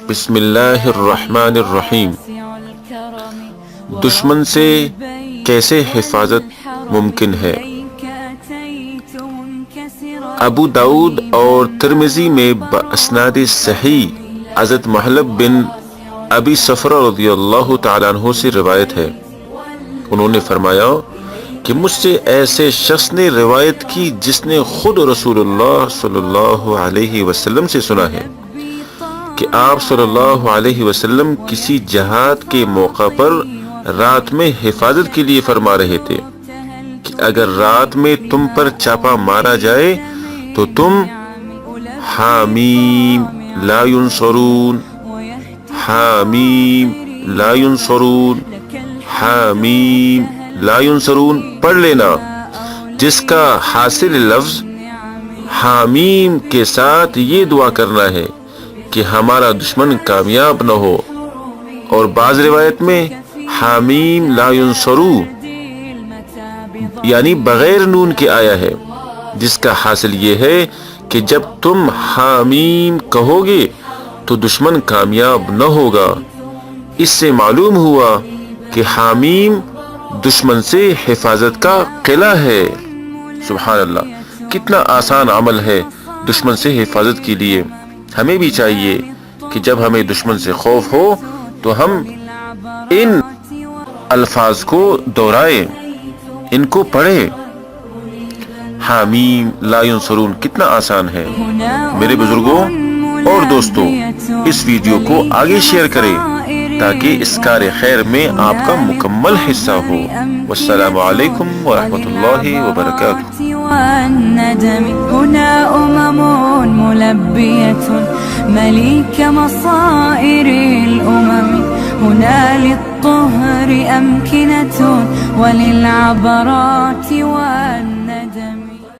بسم اللہ الرحمن الرحیم۔ دشمن سے کیسے حفاظت ممکن ہے؟ ابو داؤد اور ترمذی میں باسناد صحیح حضرت محلب بن ابی صفرہ رضی اللہ تعالیٰ عنہ سے روایت ہے، انہوں نے فرمایا کہ مجھ سے ایسے شخص نے روایت کی جس نے خود رسول اللہ صلی اللہ علیہ وسلم سے سنا ہے کہ آپ صلی اللہ علیہ وسلم کسی جہاد کے موقع پر رات میں حفاظت کے لیے فرما رہے تھے کہ اگر رات میں تم پر چھاپا مارا جائے تو تم حامیم لا ینصرون، حامیم لا ینصرون، حامیم لا ینصرون پڑھ لینا، جس کا حاصل لفظ حامیم کے ساتھ یہ دعا کرنا ہے کہ ہمارا دشمن کامیاب نہ ہو، اور بعض روایت میں حامیم لا ینصرو یعنی بغیر نون کے آیا ہے، جس کا حاصل یہ ہے کہ جب تم حامیم کہو گے تو دشمن کامیاب نہ ہوگا۔ اس سے معلوم ہوا کہ حامیم دشمن سے حفاظت کا قلعہ ہے۔ سبحان اللہ، کتنا آسان عمل ہے دشمن سے حفاظت کے لیے۔ ہمیں بھی چاہیے کہ جب ہمیں دشمن سے خوف ہو تو ہم ان الفاظ کو دہرائیں، ان کو پڑھیں۔ حامیم لا ینصرون کتنا آسان ہے۔ میرے بزرگوں اور دوستوں، اس ویڈیو کو آگے شیئر کریں تاکہ اس کار خیر میں آپ کا مکمل حصہ ہو۔ والسلام علیکم ورحمۃ اللہ وبرکاتہ۔ هنا ملبية مليك مصائر الأمم، هنا للطهر أمكنة وللعبرات